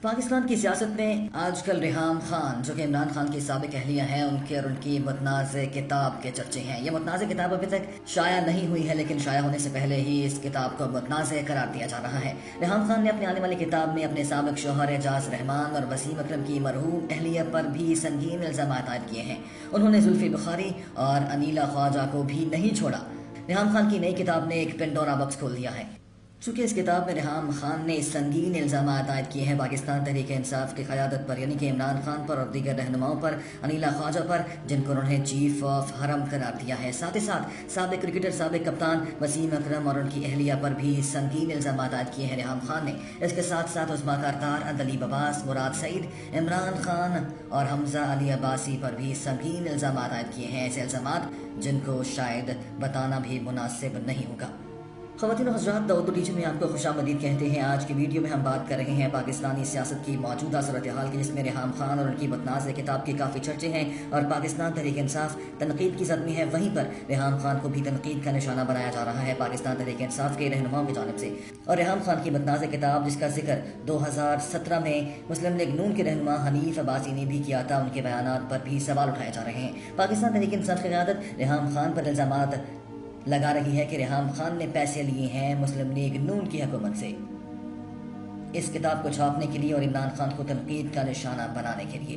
پاکستان کی سیاست میں آج کل ریحام خان جو کہ عمران خان کی سابق اہلیہ ہیں ان کی متنازع کتاب کے چرچے ہیں۔ یہ متنازع کتاب ابھی تک شائع نہیں ہوئی ہے، لیکن شائع ہونے سے پہلے ہی اس کتاب کو متنازع قرار دیا جا رہا ہے۔ ریحام خان نے اپنی آنے والی کتاب میں اپنے سابق شوہر اعجاز رحمان اور وسیم اکرم کی مرحوم اہلیہ پر بھی سنگین الزامات عائد کیے ہیں۔ انہوں نے زلفی بخاری اور انیلا خواجہ کو بھی نہیں چھوڑا۔ ریحام خان کی نئی کتاب نے ایک پنڈورا باکس کھول دیا ہے۔ چونکہ اس کتاب میں ریحام خان نے سنگین الزامات عائد کیے ہیں پاکستان تحریک انصاف کی قیادت پر، یعنی کہ عمران خان پر اور دیگر رہنماؤں پر، انیلا خواجہ پر، جن کو انہوں نے چیف آف حرم قرار دیا ہے۔ ساتھ ہی ساتھ سابق کرکٹر سابق کپتان وسیم اکرم اور ان کی اہلیہ پر بھی سنگین الزامات عائد کیے ہیں ریحام خان نے۔ اس کے ساتھ ساتھ عظمیٰ کارکار عندلیب عباس، مراد سعید، عمران خان اور حمزہ علی عباسی پر بھی سنگین الزامات عائد کیے ہیں، ایسے الزامات جن کو شاید بتانا بھی مناسب نہیں ہوگا۔ خواتین و حضرات، دا اردو ٹیچر میں آپ کو خوش آمدید کہتے ہیں۔ آج کی ویڈیو میں ہم بات کر رہے ہیں پاکستانی سیاست کی موجودہ صورتحال کی، جس میں ریحام خان اور ان کی متنازع کتاب کی کافی چرچے ہیں اور پاکستان تحریک انصاف تنقید کی زد میں ہے۔ وہیں پر ریحام خان کو بھی تنقید کا نشانہ بنایا جا رہا ہے پاکستان تحریک انصاف کے رہنماؤں کی جانب سے۔ اور ریحام خان کی متنازع کتاب، جس کا ذکر 2017 میں مسلم لیگ نون کے رہنما حنیف عباسی نے بھی کیا تھا، ان کے بیانات پر بھی سوال اٹھائے جا رہے ہیں۔ پاکستان تحریک انصاف کی قیادت ریحام خان پر الزامات لگا رہی ہے کہ ریحام خان نے پیسے لیے ہیں مسلم لیگ نون کی حکومت سے اس کتاب کو چھاپنے کے لیے اور عمران خان کو تنقید کا نشانہ بنانے کے لیے۔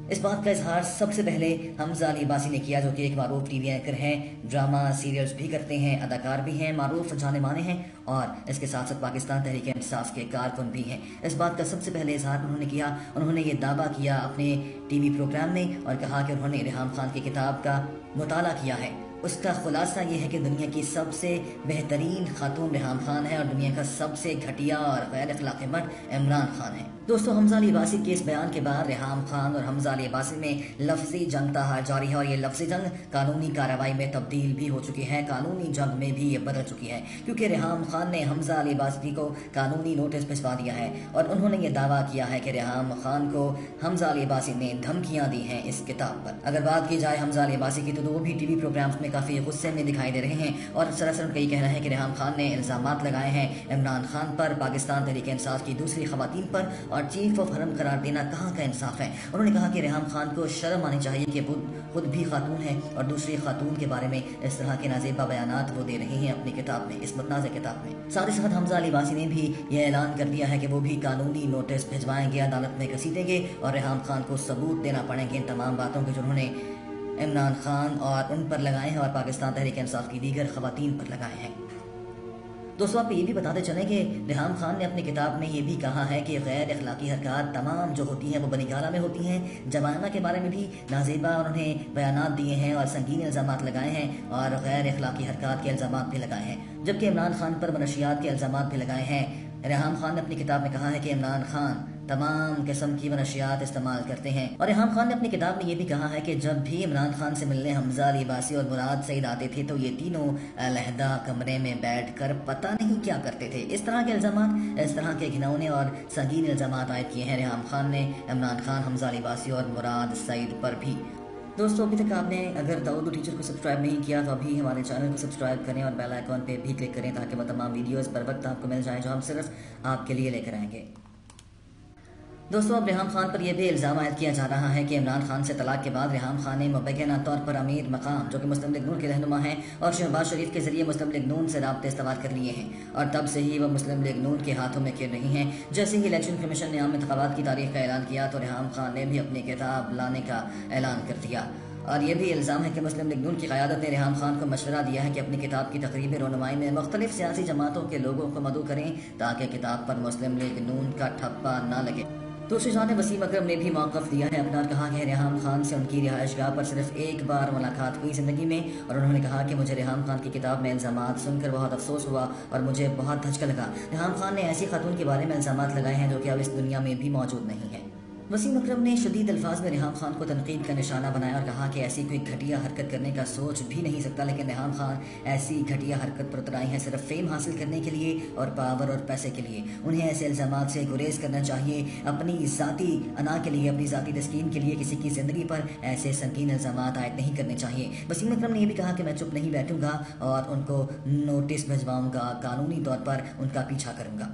اس بات کا اظہار سب سے پہلے حمزہ علی عباسی نے کیا، جو کہ ایک معروف ٹی وی اینکر ہیں، ڈرامہ سیریلز بھی کرتے ہیں، اداکار بھی ہیں، معروف جانے مانے ہیں اور اس کے ساتھ ساتھ پاکستان تحریک انصاف کے کارکن بھی ہیں۔ اس بات کا سب سے پہلے اظہار انہوں نے کیا، انہوں نے یہ دعویٰ کیا اپنے ٹی وی پروگرام میں اور کہا کہ انہوں نے ریحام خان کی کتاب کا مطالعہ کیا ہے۔ اس کا خلاصہ یہ ہے کہ دنیا کی سب سے بہترین خاتون ریحام خان ہے اور دنیا کا سب سے گھٹیا اور غیر اخلاقی مرد عمران خان ہے۔ دوستو، حمزہ علی عباسی کے اس بیان کے بعد ریحام خان اور حمزہ علی عباسی میں لفظی جنگ تاحال جاری ہے اور یہ لفظی جنگ قانونی کارروائی میں تبدیل بھی ہو چکی ہے، قانونی جنگ میں بھی یہ بدل چکی ہے، کیونکہ ریحام خان نے حمزہ علی عباسی کو قانونی نوٹس بھجوا دیا ہے اور انہوں نے یہ دعویٰ کیا ہے کہ ریحام خان کو حمزہ علی عباسی نے دھمکیاں دی ہیں اس کتاب پر۔ اگر بات کی جائے حمزہ علی عباسی کی تو وہ بھی ٹی وی پروگرامز میں کافی غصے میں دکھائی دے رہے ہیں اور سراسر ان کا یہ کہنا ہے کہ ریحام خان نے الزامات لگائے ہیں عمران خان پر، پاکستان تحریک انصاف کی دوسری خواتین پر اور چیف آف حرم قرار دینا کہاں کا انصاف ہے۔ انہوں نے کہا کہ ریحام خان کو شرم آنی چاہیے کہ خود بھی خاتون ہے اور دوسری خاتون کے بارے میں اس طرح کے نازیبا بیانات وہ دے رہے ہیں اپنی کتاب میں، اس متنازع کتاب میں۔ ساتھ ہی ساتھ حمزہ علی عباسی نے بھی یہ اعلان کر دیا ہے کہ وہ بھی قانونی نوٹس بھجوائیں گے، عدالت میں گھسیٹیں گے اور ریحام خان کو ثبوت دینا پڑیں گے ان تمام باتوں کے جو انہوں نے عمران خان اور ان پر لگائے ہیں اور پاکستان تحریک انصاف کی دیگر خواتین پر لگائے ہیں۔ دوستوں، آپ کو یہ بھی بتاتے چلیں کہ ریحام خان نے اپنی کتاب میں یہ بھی کہا ہے کہ غیر اخلاقی حرکات تمام جو ہوتی ہیں وہ بنی گالہ میں ہوتی ہیں۔ جمائمہ کے بارے میں بھی نازیبا انہوں نے بیانات دیے ہیں اور سنگین الزامات لگائے ہیں اور غیر اخلاقی حرکات کے الزامات بھی لگائے ہیں، جبکہ عمران خان پر منشیات کے الزامات بھی لگائے ہیں۔ ریحام خان نے اپنی کتاب میں کہا ہے کہ عمران خان تمام قسم کی منشیات استعمال کرتے ہیں اور ریحام خان نے اپنی کتاب میں یہ بھی کہا ہے کہ جب بھی عمران خان سے ملنے حمزہ علی عباسی اور مراد سعید آتے تھے تو یہ تینوں علیحدہ کمرے میں بیٹھ کر پتہ نہیں کیا کرتے تھے۔ اس طرح کے الزامات، اس طرح کے گھنونے اور سنگین الزامات عائد کیے ہیں ریحام خان نے عمران خان، حمزہ علی عباسی اور مراد سعید پر بھی۔ دوستو، ابھی تک آپ نے اگر دا اردو ٹیچر کو سبسکرائب نہیں کیا تو ابھی ہمارے چینل کو سبسکرائب کریں اور بیل آئیکن پہ بھی کلک کریں تاکہ وہ تمام ویڈیوز پر وقت آپ کو مل جائیں جو ہم صرف آپ کے لیے لے کر آئیں گے۔ دوستو، اب ریحام خان پر یہ بھی الزام عائد کیا جا رہا ہے کہ عمران خان سے طلاق کے بعد ریحام خان نے مبینہ طور پر امیر مقام جو کہ مسلم لیگ نون کے رہنما ہیں اور شہباز شریف کے ذریعے مسلم لیگ نون سے رابطے استوار کر لیے ہیں اور تب سے ہی وہ مسلم لیگ نون کے ہاتھوں میں کھیل رہی ہیں۔ جیسے ہی الیکشن کمیشن نے عام انتخابات کی تاریخ کا اعلان کیا تو ریحام خان نے بھی اپنی کتاب لانے کا اعلان کر دیا اور یہ بھی الزام ہے کہ مسلم لیگ نون کی قیادت نے ریحام خان کو مشورہ دیا ہے کہ اپنی کتاب کی تقریب رونمائی میں مختلف سیاسی جماعتوں کے لوگوں کو مدعو کریں تاکہ کتاب پر مسلم لیگ نون کا ٹھپا نہ لگے۔ دوسری جانب وسیم اکرم نے بھی موقف دیا ہے اپنا اور کہا کہ ریحام خان سے ان کی رہائش گاہ پر صرف ایک بار ملاقات ہوئی زندگی میں اور انہوں نے کہا کہ مجھے ریحام خان کی کتاب میں الزامات سن کر بہت افسوس ہوا اور مجھے بہت دھچکا لگا۔ ریحام خان نے ایسی خاتون کے بارے میں الزامات لگائے ہیں جو کہ اب اس دنیا میں بھی موجود نہیں ہے۔ وسیم اکرم نے شدید الفاظ میں ریحام خان کو تنقید کا نشانہ بنایا اور کہا کہ ایسی کوئی گھٹیا حرکت کرنے کا سوچ بھی نہیں سکتا، لیکن ریحام خان ایسی گھٹیا حرکت پر اتر آئی ہیں صرف فیم حاصل کرنے کے لیے اور پاور اور پیسے کے لیے۔ انہیں ایسے الزامات سے گریز کرنا چاہیے، اپنی ذاتی انا کے لیے، اپنی ذاتی تسکین کے لیے کسی کی زندگی پر ایسے سنگین الزامات عائد نہیں کرنے چاہیے۔ وسیم اکرم نے یہ بھی کہا کہ میں چپ نہیں بیٹھوں گا اور ان کو نوٹس بھجواؤں گا، قانونی طور پر ان کا پیچھا کروں گا۔